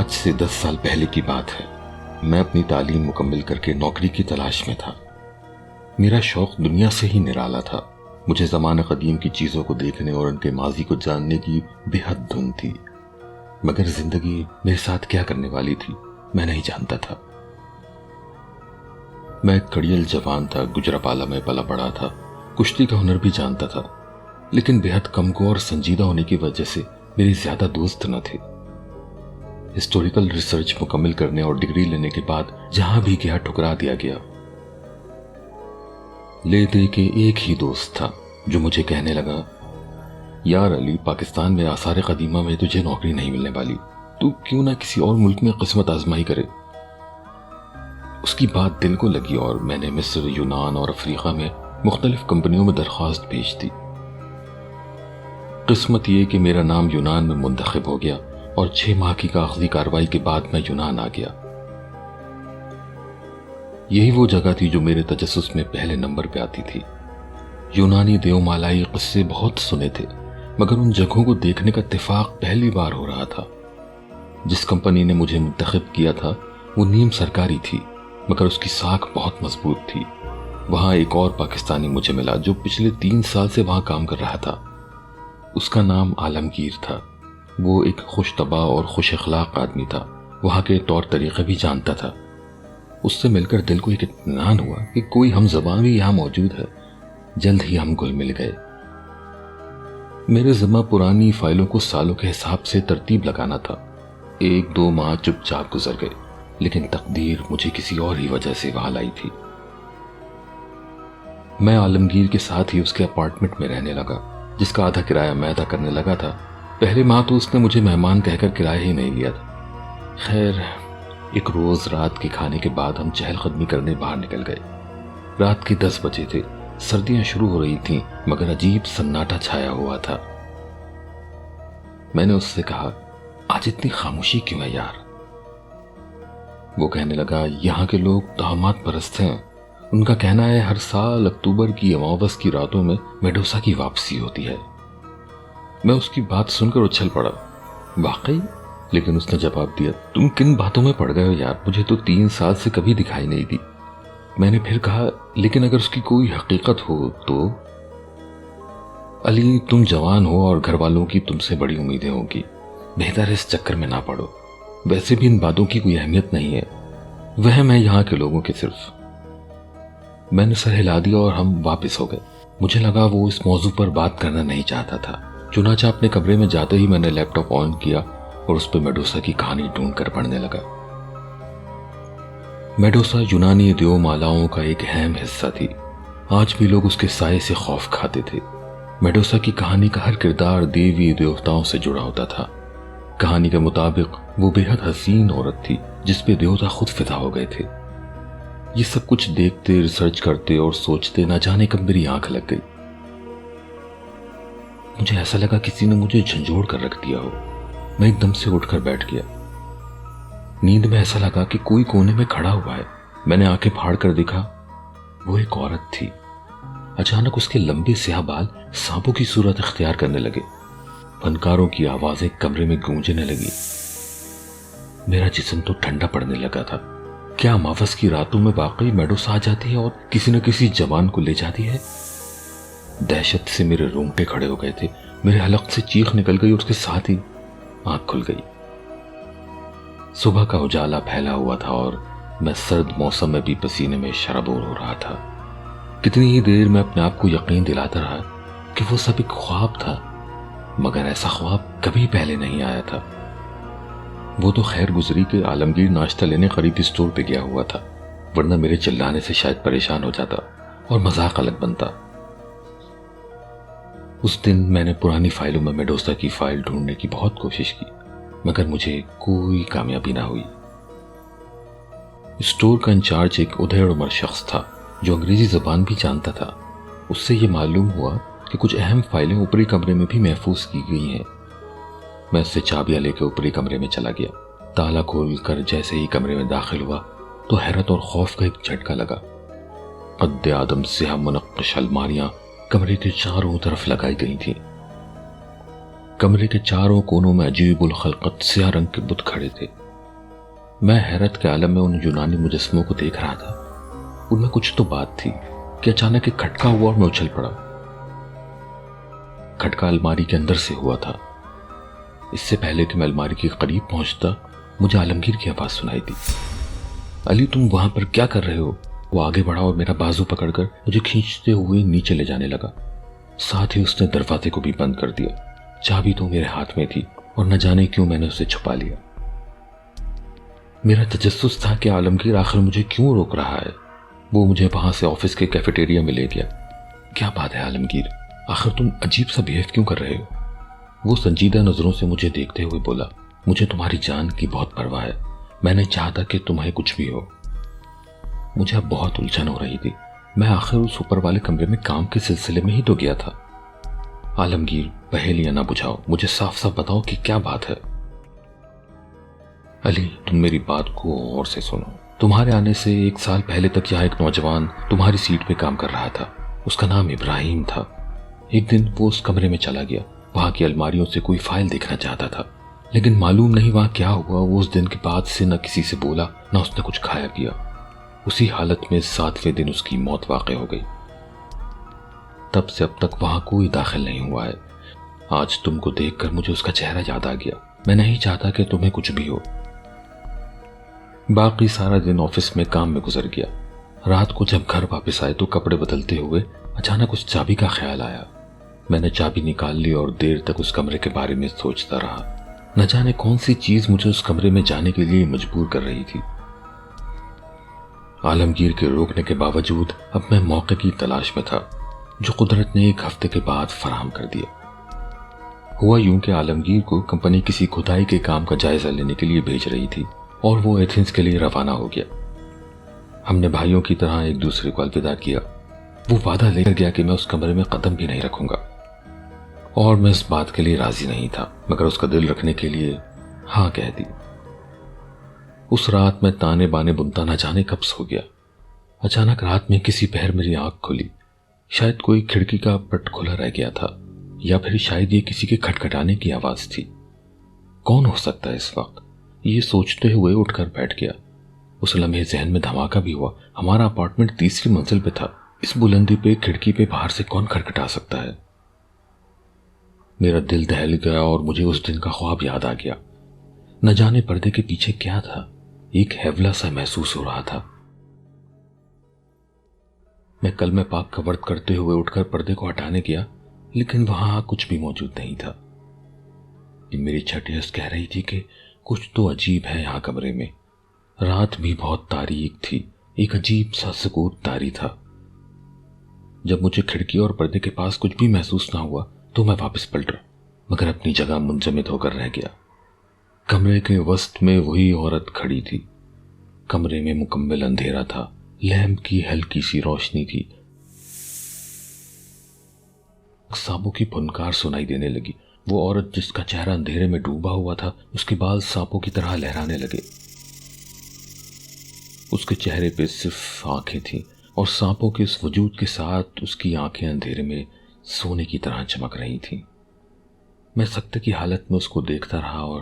آج سے 10 سال پہلے کی بات ہے۔ میں اپنی تعلیم مکمل کر کے نوکری کی تلاش میں تھا۔ میرا شوق دنیا سے ہی نرالا تھا۔ مجھے زمانہ قدیم کی چیزوں کو دیکھنے اور ان کے ماضی کو جاننے کی بے حد دھن تھی، مگر زندگی میرے ساتھ کیا کرنے والی تھی میں نہیں جانتا تھا۔ میں ایک کڑیل جوان تھا، گجراپالا میں پلا بڑا تھا، کشتی کا ہنر بھی جانتا تھا، لیکن بے حد کم کو اور سنجیدہ ہونے کی وجہ سے میری زیادہ دوست نہ تھے۔ ہسٹوریکل ریسرچ مکمل کرنے اور ڈگری لینے کے بعد جہاں بھی گیا ٹھکرا دیا گیا۔ لے دے کے ایک ہی دوست تھا جو مجھے کہنے لگا، یار علی، پاکستان میں آثار قدیمہ میں تجھے نوکری نہیں ملنے والی، تو کیوں نہ کسی اور ملک میں قسمت آزمائی کرے۔ اس کی بات دل کو لگی اور میں نے مصر، یونان اور افریقہ میں مختلف کمپنیوں میں درخواست بھیج دی۔ قسمت یہ کہ میرا نام یونان میں منتخب ہو گیا اور 6 ماہ کی کاغذی کارروائی کے بعد میں یونان آ گیا۔ یہی وہ جگہ تھی جو میرے تجسس میں پہلے نمبر پہ آتی تھی۔ یونانی دیومالائی قصے بہت سنے تھے، مگر ان جگہوں کو دیکھنے کا اتفاق پہلی بار ہو رہا تھا۔ جس کمپنی نے مجھے منتخب کیا تھا وہ نیم سرکاری تھی، مگر اس کی ساکھ بہت مضبوط تھی۔ وہاں ایک اور پاکستانی مجھے ملا جو پچھلے 3 سال سے وہاں کام کر رہا تھا۔ اس کا نام عالمگیر تھا۔ وہ ایک خوش طبع اور خوش اخلاق آدمی تھا، وہاں کے طور طریقے بھی جانتا تھا۔ اس سے مل کر دل کو ایک اطمینان ہوا کہ کوئی ہم زبان بھی یہاں موجود ہے۔ جلد ہی ہم گل مل گئے۔ میرے ذمہ پرانی فائلوں کو سالوں کے حساب سے ترتیب لگانا تھا۔ 1-2 ماہ چپ چاپ گزر گئے، لیکن تقدیر مجھے کسی اور ہی وجہ سے وہاں لائی تھی۔ میں عالمگیر کے ساتھ ہی اس کے اپارٹمنٹ میں رہنے لگا، جس کا آدھا کرایہ میں ادا کرنے لگا تھا۔ پہلے ماہ تو اس نے مجھے مہمان کہہ کر کرایہ ہی نہیں لیا تھا۔ خیر، ایک روز رات کے کھانے کے بعد ہم چہل قدمی کرنے باہر نکل گئے۔ رات کے 10 بجے تھے، سردیاں شروع ہو رہی تھیں، مگر عجیب سناٹا چھایا ہوا تھا۔ میں نے اس سے کہا، آج اتنی خاموشی کیوں ہے یار؟ وہ کہنے لگا، یہاں کے لوگ توہمات پرست ہیں۔ ان کا کہنا ہے ہر سال اکتوبر کی اماوس کی راتوں میں میڈوسا کی واپسی ہوتی ہے۔ میں اس کی بات سن کر اچھل پڑا۔ واقعی؟ لیکن اس نے جواب دیا، تم کن باتوں میں پڑ گئے ہو یار؟ مجھے تو 3 سال سے کبھی دکھائی نہیں دی۔ میں نے پھر کہا، لیکن اگر اس کی کوئی حقیقت ہو تو؟ علی، تم جوان ہو اور گھر والوں کی تم سے بڑی امیدیں ہوں گی، بہتر اس چکر میں نہ پڑو۔ ویسے بھی ان باتوں کی کوئی اہمیت نہیں ہے، وہم ہے یہاں کے لوگوں کے صرف۔ میں نے سر ہلا دیا اور ہم واپس ہو گئے۔ مجھے لگا وہ اس موضوع پر بات کرنا نہیں چاہتا تھا، چنانچہ اپنے کمرے میں جاتے ہی میں نے لیپ ٹاپ آن کیا اور اس پہ میڈوسا کی کہانی ڈھونڈ کر پڑھنے لگا۔ میڈوسا یونانی دیو مالاؤں کا ایک اہم حصہ تھی۔ آج بھی لوگ اس کے سائے سے خوف کھاتے تھے۔ میڈوسا کی کہانی کا ہر کردار دیوی دیوتاؤں سے جڑا ہوتا تھا۔ کہانی کے مطابق وہ بے حد حسین عورت تھی جس پہ دیوتا خود فدا ہو گئے تھے۔ یہ سب کچھ دیکھتے، ریسرچ کرتے اور سوچتے نہ جانے کب میری آنکھ لگ گئی۔ مجھے ایسا لگا کسی نے مجھے جھنجھوڑ کر رکھ دیا ہو۔ میں ایک دم سے اٹھ کر بیٹھ گیا۔ نیند میں ایسا لگا کہ کوئی کونے میں کھڑا ہوا ہے۔ میں نے آنکھیں پھاڑ کر دیکھا، وہ ایک عورت تھی۔ اچانک اس کے لمبے سیاہ بال سانپوں کی صورت اختیار کرنے لگے۔ فنکاروں کی آوازیں کمرے میں گونجنے لگی۔ میرا جسم تو ٹھنڈا پڑنے لگا تھا۔ کیا اماوس کی راتوں میں واقعی میڈوسا آ جاتی ہے اور کسی نہ کسی جوان کو لے جاتی ہے؟ دہشت سے میرے رونگٹے کھڑے ہو گئے تھے۔ میرے حلق سے چیخ نکل گئی اور اس کے ساتھ ہی آنکھ کھل گئی۔ صبح کا اجالا پھیلا ہوا تھا اور میں سرد موسم میں بھی پسینے میں شرابور ہو رہا تھا۔ کتنی ہی دیر میں اپنے آپ کو یقین دلاتا رہا کہ وہ سب ایک خواب تھا، مگر ایسا خواب کبھی پہلے نہیں آیا تھا۔ وہ تو خیر گزری کہ عالمگیر ناشتہ لینے قریبی اسٹور پہ گیا ہوا تھا، ورنہ میرے چلانے سے شاید پریشان ہو جاتا اور مذاق الگ بنتا۔ اس دن میں نے پرانی فائلوں میں میڈوسا کی فائل ڈھونڈنے کی بہت کوشش کی، مگر مجھے کوئی کامیابی نہ ہوئی۔ اسٹور کا انچارج ایک ادھیڑ عمر شخص تھا جو انگریزی زبان بھی جانتا تھا۔ اس سے یہ معلوم ہوا کہ کچھ اہم فائلیں اوپری کمرے میں بھی محفوظ کی گئی ہیں۔ میں اس سے چابیاں لے کے اوپری کمرے میں چلا گیا۔ تالا کھول کر جیسے ہی کمرے میں داخل ہوا تو حیرت اور خوف کا ایک جھٹکا لگا۔ قد آدم سیاہ منقش الماریاں کمرے کے چاروں طرف لگائی گئی تھیں۔ کمرے کے چاروں کونوں میں عجیب الخلقت سیاہ رنگ کے بت کھڑے تھے۔ میں حیرت کے عالم میں ان یونانی مجسموں کو دیکھ رہا تھا۔ ان میں کچھ تو بات تھی کہ اچانک ایک کھٹکا ہوا اور میں اچھل پڑا۔ کھٹکا الماری کے اندر سے ہوا تھا۔ اس سے پہلے کہ میں الماری کے قریب پہنچتا مجھے عالمگیر کی آواز سنائی دی۔ علی تم وہاں پر کیا کر رہے ہو؟ وہ آگے بڑھا اور میرا بازو پکڑ کر مجھے کھینچتے ہوئے نیچے لے جانے لگا۔ ساتھ ہی اس نے دروازے کو بھی بند کر دیا۔ چابی تو میرے ہاتھ میں تھی اور نہ جانے کیوں میں نے اسے چھپا لیا۔ میرا تجسس تھا کہ عالمگیر آخر مجھے کیوں روک رہا ہے۔ وہ مجھے وہاں سے آفس کے کیفیٹیریا میں لے گیا۔ کیا بات ہے عالمگیر، آخر تم عجیب سا بہیو کیوں کر رہے ہو؟ وہ سنجیدہ نظروں سے مجھے دیکھتے ہوئے بولا، مجھے تمہاری جان کی بہت پرواہ ہے، میں نے چاہتا کہ تمہیں کچھ بھی ہو۔ مجھے اب بہت الجھن ہو رہی تھی، میں آخر اس اوپر والے کمرے میں کام کے سلسلے میں ہی تو گیا تھا۔ عالمگیر پہیلیاں نہ بجھاؤ، مجھے صاف صاف بتاؤ کہ کیا بات ہے۔ علی تم میری بات کو غور سے سنو۔ تمہارے آنے سے 1 سال پہلے تک یہاں ایک نوجوان تمہاری سیٹ پہ کام کر رہا تھا، اس کا نام ابراہیم تھا۔ ایک دن وہ اس کمرے میں چلا گیا، وہاں کی الماریوں سے کوئی فائل دیکھنا چاہتا تھا، لیکن معلوم نہیں وہاں کیا ہوا، وہ اس دن کے بعد سے نہ کسی سے بولا نہ اس نے کچھ کھایا پیا۔ اسی حالت میں 7ویں دن اس کی موت واقع ہو گئی۔ تب سے اب تک وہاں کوئی داخل نہیں ہوا ہے۔ آج تم کو دیکھ کر مجھے اس کا چہرہ یاد آ گیا، میں نہیں چاہتا کہ تمہیں کچھ بھی ہو۔ باقی سارا دن آفس میں کام میں گزر گیا۔ رات کو جب گھر واپس آئے تو کپڑے بدلتے ہوئے اچانک اس چابی کا خیال آیا۔ میں نے چابی نکال لی اور دیر تک اس کمرے کے بارے میں سوچتا رہا۔ نہ جانے کون سی چیز مجھے اس کمرے میں جانے کے لیے مجبور کر رہی تھی۔ عالمگیر کے روکنے کے باوجود اب میں موقع کی تلاش میں تھا، جو قدرت نے 1 ہفتے کے بعد فراہم کر دیا۔ ہوا یوں کہ عالمگیر کو کمپنی کسی کھدائی کے کام کا جائزہ لینے کے لیے بھیج رہی تھی اور وہ ایتھنز کے لیے روانہ ہو گیا۔ ہم نے بھائیوں کی طرح ایک دوسرے کو الوداع کیا۔ وہ وعدہ لے کر گیا کہ میں اس کمرے میں قدم بھی نہیں رکھوں گا، اور میں اس بات کے لیے راضی نہیں تھا، مگر اس کا دل رکھنے کے لیے ہاں کہہ دی۔ اس رات میں تانے بانے بنتا نہ جانے کب سو گیا۔ اچانک رات میں کسی پہر میری آنکھ کھلی۔ شاید کوئی کھڑکی کا پٹ کھلا رہ گیا تھا، یا پھر شاید یہ کسی کے کھٹکھٹانے کی آواز تھی۔ کون ہو سکتا ہے اس وقت؟ یہ سوچتے ہوئے اٹھ کر بیٹھ گیا۔ اس لمحے ذہن میں دھماکہ بھی ہوا۔ ہمارا اپارٹمنٹ 3ری منزل پہ تھا، اس بلندی پہ کھڑکی پہ باہر سے کون کھٹکھٹا سکتا ہے؟ میرا دل دہل گیا اور مجھے اس دن کا خواب یاد آ گیا۔ نہ جانے پردے کے پیچھے کیا تھا، ایک ہیولا سا محسوس ہو رہا تھا۔ میں کلمہ پاک کا ورد کرتے ہوئے اٹھ کر پردے کو ہٹانے گیا، لیکن وہاں کچھ بھی موجود نہیں تھا۔ میری چھٹی حس کہہ رہی تھی کہ کچھ تو عجیب ہے یہاں کمرے میں۔ رات بھی بہت تاریک تھی، ایک عجیب سا سکوت طاری تھا۔ جب مجھے کھڑکی اور پردے کے پاس کچھ بھی محسوس نہ ہوا تو میں واپس پلٹا، مگر اپنی جگہ منجمد ہو کر رہ گیا۔ کمرے کے وسط میں وہی عورت کھڑی تھی۔ کمرے میں مکمل اندھیرا تھا، لیمپ کی ہلکی سی روشنی تھی۔ سانپوں کی پھنکار سنائی دینے لگی۔ وہ عورت جس کا چہرہ اندھیرے میں ڈوبا ہوا تھا، اس کے بال سانپوں کی طرح لہرانے لگے۔ اس کے چہرے پہ صرف آنکھیں تھیں، اور سانپوں کے اس وجود کے ساتھ اس کی آنکھیں اندھیرے میں سونے کی طرح چمک رہی تھیں۔ میں سکتے کی حالت میں اس کو دیکھتا رہا، اور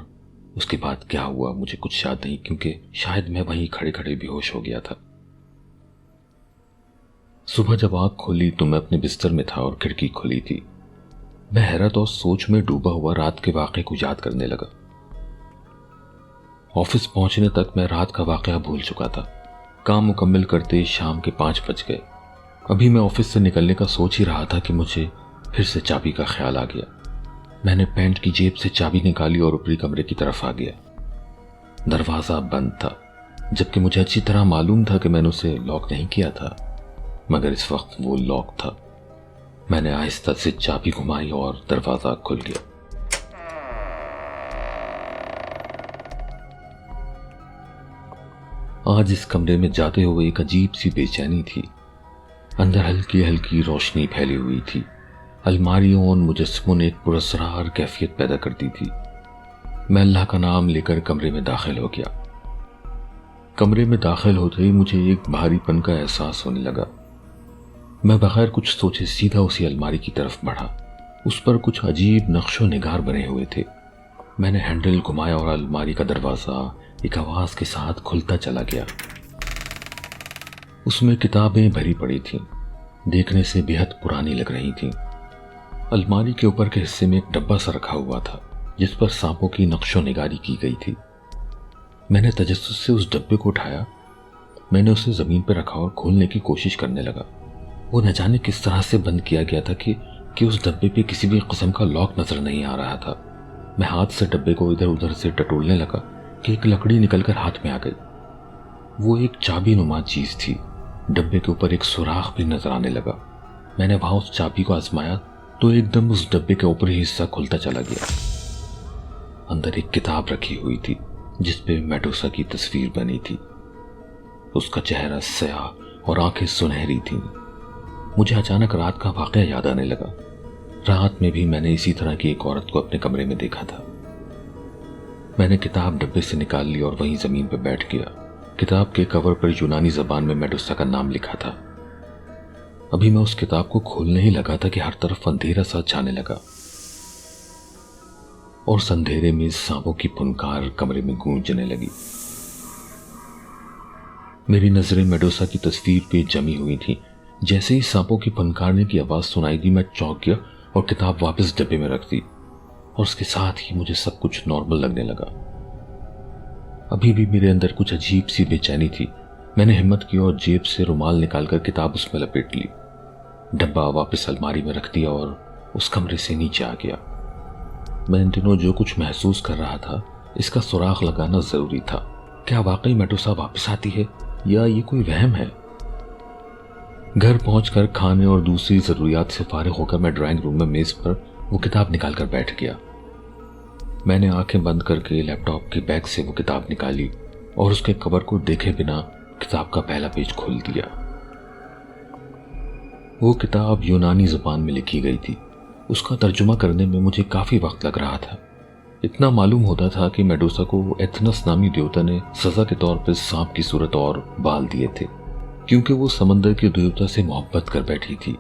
اس کے بعد کیا ہوا مجھے کچھ یاد نہیں، کیونکہ شاید میں وہیں کھڑے کھڑے بے ہوش ہو گیا تھا۔ صبح جب آنکھ کھولی تو میں اپنے بستر میں تھا اور کھڑکی کھلی تھی۔ میں حیرت اور سوچ میں ڈوبا ہوا رات کے واقعے کو یاد کرنے لگا۔ آفس پہنچنے تک میں رات کا واقعہ بھول چکا تھا۔ کام مکمل کرتے شام کے 5 بج گئے۔ ابھی میں آفس سے نکلنے کا سوچ ہی رہا تھا کہ مجھے پھر سے چابی کا خیال آ گیا۔ میں نے پینٹ کی جیب سے چابی نکالی اور اوپری کمرے کی طرف آ گیا۔ دروازہ بند تھا، جبکہ مجھے اچھی طرح معلوم تھا کہ میں نے اسے لاک نہیں کیا تھا، مگر اس وقت وہ لاک تھا۔ میں نے آہستہ سے چابی گھمائی اور دروازہ کھل گیا۔ آج اس کمرے میں جاتے ہوئے ایک عجیب سی بے چینی تھی۔ اندر ہلکی ہلکی روشنی پھیلی ہوئی تھی۔ الماریوں اور مجسموں نے ایک پراسرار کیفیت پیدا کر دی تھی۔ میں اللہ کا نام لے کر کمرے میں داخل ہو گیا۔ کمرے میں داخل ہوتے ہی مجھے ایک بھاری پن کا احساس ہونے لگا۔ میں بغیر کچھ سوچے سیدھا اسی الماری کی طرف بڑھا۔ اس پر کچھ عجیب نقش و نگار بنے ہوئے تھے۔ میں نے ہینڈل گھمایا اور الماری کا دروازہ ایک آواز کے ساتھ کھلتا چلا گیا۔ اس میں کتابیں بھری پڑی تھیں، دیکھنے سے بےحد پرانی لگ رہی تھیں۔ الماری کے اوپر کے حصے میں ایک ڈبہ سا رکھا ہوا تھا جس پر سانپوں کی نقش و نگاری کی گئی تھی۔ میں نے تجسس سے اس ڈبے کو اٹھایا، میں نے اسے زمین پہ رکھا اور کھولنے کی کوشش کرنے لگا۔ وہ نہ جانے کس طرح سے بند کیا گیا تھا کہ اس ڈبے پہ کسی بھی قسم کا لاک نظر نہیں آ رہا تھا۔ میں ہاتھ سے ڈبے کو ادھر ادھر سے ٹٹولنے لگا کہ ایک لکڑی نکل کر ہاتھ میں آ گئی۔ وہ ایک چابی نما چیز تھی۔ ڈبے کے اوپر ایک سوراخ بھی نظر آنے لگا۔ میں نے وہاں اس چابی کو آزمایا تو ایک دم اس ڈبے کے اوپری حصہ کھلتا چلا گیا۔ اندر ایک کتاب رکھی ہوئی تھی جس پہ میڈوسا کی تصویر بنی تھی۔ اس کا چہرہ سیاہ اور آنکھیں سنہری تھیں۔ مجھے اچانک رات کا واقعہ یاد آنے لگا۔ رات میں بھی میں نے اسی طرح کی ایک عورت کو اپنے کمرے میں دیکھا تھا۔ میں نے کتاب ڈبے سے نکال لی اور وہیں زمین پہ بیٹھ گیا۔ کتاب کے کور پر یونانی زبان میں میڈوسا کا نام لکھا تھا۔ ابھی میں اس کتاب کو کھولنے ہی لگا تھا کہ ہر طرف اندھیرا سا چھانے لگا اور اس اندھیرے میں سانپوں کی پھنکار کمرے میں گونجنے لگی۔ میری نظریں میڈوسا کی تصویر پہ جمی ہوئی تھیں۔ جیسے ہی سانپوں کی پھنکارنے کی آواز سنائی دی، میں چونک گیا اور کتاب واپس ڈبے میں رکھ دی، اور اس کے ساتھ ہی مجھے سب کچھ نارمل لگنے لگا۔ ابھی بھی میرے اندر کچھ عجیب سی بے چینی تھی۔ میں نے ہمت کی اور جیب سے رومال نکال کر کتاب اس میں لپیٹ لی، ڈبہ واپس الماری میں رکھ دیا اور اس کمرے سے نیچے آ گیا۔ میں ان دنوں جو کچھ محسوس کر رہا تھا اس کا سراغ لگانا ضروری تھا۔ کیا واقعی میڈوسا واپس آتی ہے یا یہ کوئی وہم ہے؟ گھر پہنچ کر کھانے اور دوسری ضروریات سے فارغ ہو کر میں ڈرائنگ روم میں میز پر وہ کتاب نکال کر بیٹھ گیا۔ میں نے آنکھیں بند کر کے لیپ ٹاپ کے بیگ سے وہ کتاب نکالی اور اس کے کور کو دیکھے بنا کتاب کا پہلا پیج کھول دیا۔ وہ کتاب یونانی زبان میں لکھی گئی تھی۔ اس کا ترجمہ کرنے میں مجھے کافی وقت لگ رہا تھا۔ اتنا معلوم ہوتا تھا کہ میڈوسا کو ایتھنس نامی دیوتا نے سزا کے طور پر سانپ کی صورت اور بال دیے تھے، کیونکہ وہ سمندر کے دیوتا سے محبت کر بیٹھی تھی۔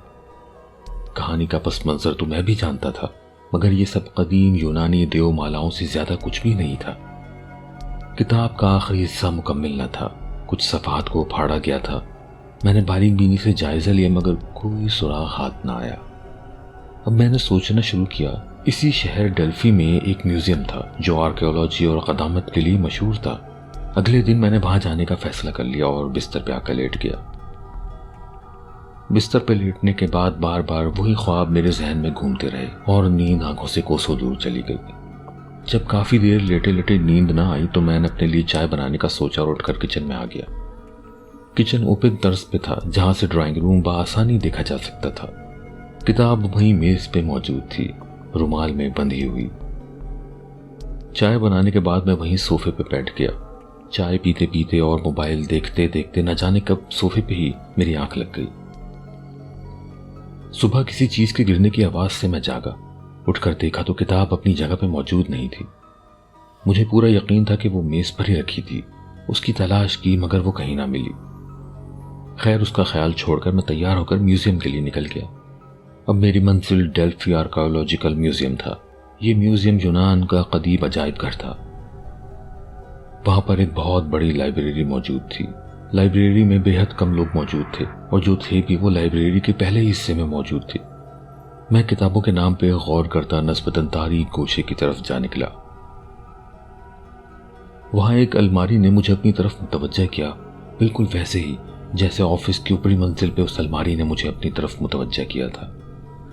کہانی کا پس منظر تو میں بھی جانتا تھا، مگر یہ سب قدیم یونانی دیو مالاؤں سے زیادہ کچھ بھی نہیں تھا۔ کتاب کا آخری حصہ مکمل نہ تھا، کچھ صفحات کو پھاڑا گیا تھا۔ میں نے باریک بینی سے جائزہ لیا مگر کوئی سراغ ہاتھ نہ آیا۔ اب میں نے سوچنا شروع کیا۔ اسی شہر ڈیلفی میں ایک میوزیم تھا جو آرکیولوجی اور قدامت کے لیے مشہور تھا۔ اگلے دن میں نے وہاں جانے کا فیصلہ کر لیا اور بستر پہ آ کر لیٹ گیا۔ بستر پہ لیٹنے کے بعد بار بار وہی خواب میرے ذہن میں گھومتے رہے اور نیند آنکھوں سے کوسوں دور چلی گئی۔ جب کافی دیر لیٹے لیٹے نیند نہ آئی تو میں نے اپنے لیے چائے بنانے کا سوچا اور اٹھ کر کچن میں آ گیا۔ کچن اوپن طرز پہ تھا جہاں سے ڈرائنگ روم بآسانی دیکھا جا سکتا تھا۔ کتاب وہیں میز پہ موجود تھی، رومال میں بندھی ہوئی۔ چائے بنانے کے بعد میں وہیں صوفے پہ بیٹھ گیا۔ چائے پیتے پیتے اور موبائل دیکھتے دیکھتے نہ جانے کب صوفے پہ ہی میری آنکھ لگ گئی۔ صبح کسی چیز کے گرنے کی آواز سے میں جاگا۔ اٹھ کر دیکھا تو کتاب اپنی جگہ پہ موجود نہیں تھی۔ مجھے پورا یقین تھا کہ وہ میز پر ہی رکھی تھی۔ اس کی تلاش کی مگر وہ کہیں نہ ملی۔ خیر، اس کا خیال چھوڑ کر میں تیار ہو کر میوزیم کے لیے نکل گیا۔ اب میری منزل ڈیلفی آرکیولوجیکل میوزیم تھا۔ یہ میوزیم یونان کا قدیم عجائب گھر تھا۔ وہاں پر ایک بہت بڑی لائبریری موجود تھی۔ لائبریری میں بے حد کم لوگ موجود تھے اور جو تھے بھی وہ لائبریری کے پہلے حصے میں موجود تھے۔ میں کتابوں کے نام پہ غور کرتا نسبتاً تاریک گوشے کی طرف جا نکلا۔ وہاں ایک الماری نے مجھے اپنی طرف متوجہ کیا، بالکل ویسے ہی جیسے آفس کی اوپری منزل پہ اس الماری نے مجھے اپنی طرف متوجہ کیا تھا۔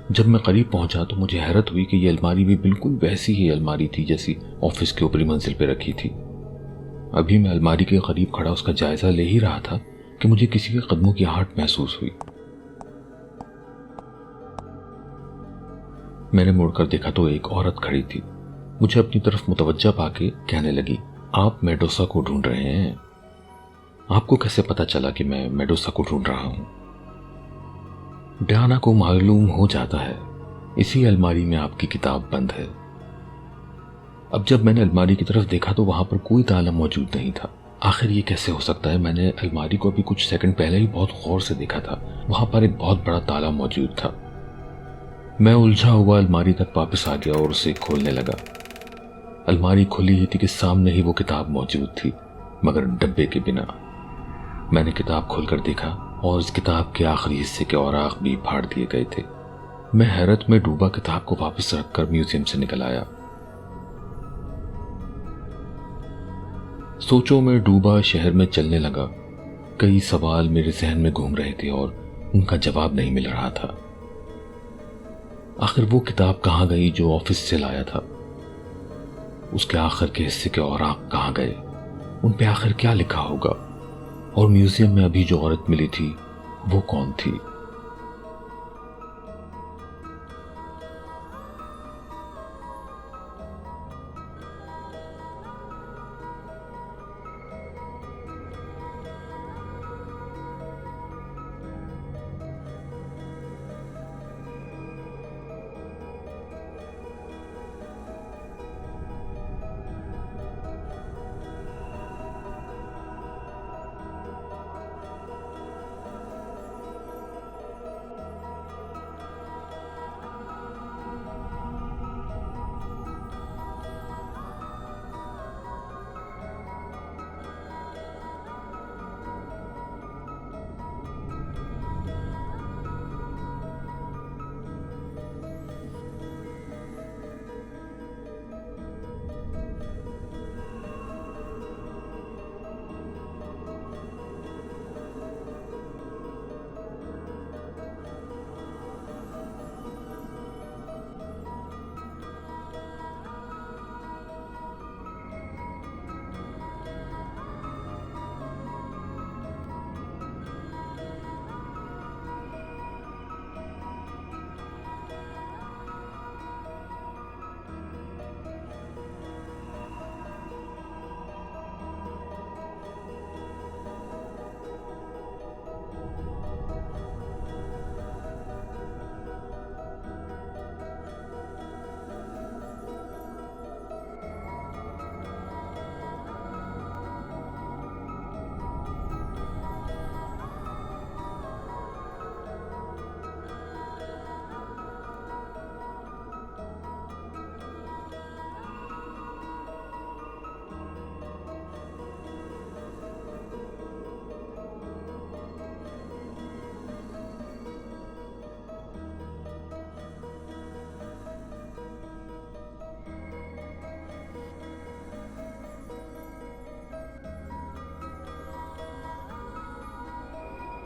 جب میں قریب پہنچا تو مجھے حیرت ہوئی کہ یہ الماری بھی بالکل ویسی ہی الماری تھی جیسی آفس کی اوپری منزل پہ رکھی تھی۔ ابھی میں الماری کے قریب کھڑا اس کا جائزہ لے ہی رہا تھا کہ مجھے کسی کے قدموں کی آہٹ محسوس ہوئی۔ میں نے مڑ کر دیکھا تو ایک عورت کھڑی تھی۔ مجھے اپنی طرف متوجہ پا کے کہنے لگی، آپ میڈوسا کو ڈھونڈ رہے ہیں؟ آپ کو کیسے پتا چلا کہ میں میڈوسا کو ڈھونڈ رہا ہوں؟ ڈیانا کو معلوم ہو جاتا ہے، اسی الماری میں آپ کی کتاب بند ہے۔ اب جب میں نے الماری کی طرف دیکھا تو وہاں پر کوئی تالا موجود نہیں تھا۔ آخر یہ کیسے ہو سکتا ہے؟ میں نے الماری کو ابھی کچھ سیکنڈ پہلے ہی بہت غور سے دیکھا تھا، وہاں پر ایک بہت بڑا تالا موجود تھا۔ میں الجھا ہوا الماری تک واپس آ گیا اور اسے کھولنے لگا۔ الماری کھلی ہی تھی کہ سامنے ہی وہ کتاب موجود تھی، مگر ڈبے کے بنا۔ میں نے کتاب کھول کر دیکھا اور اس کتاب کے آخری حصے کے اوراق بھی پھاڑ دیے گئے تھے۔ میں حیرت میں ڈوبا کتاب کو واپس رکھ کر میوزیم سے نکل آیا۔ سوچوں میں ڈوبا شہر میں چلنے لگا۔ کئی سوال میرے ذہن میں گھوم رہے تھے اور ان کا جواب نہیں مل رہا تھا۔ آخر وہ کتاب کہاں گئی جو آفس سے لایا تھا؟ اس کے آخر کے حصے کے اوراق کہاں گئے؟ ان پہ آخر کیا لکھا ہوگا؟ اور میوزیم میں ابھی جو عورت ملی تھی وہ کون تھی؟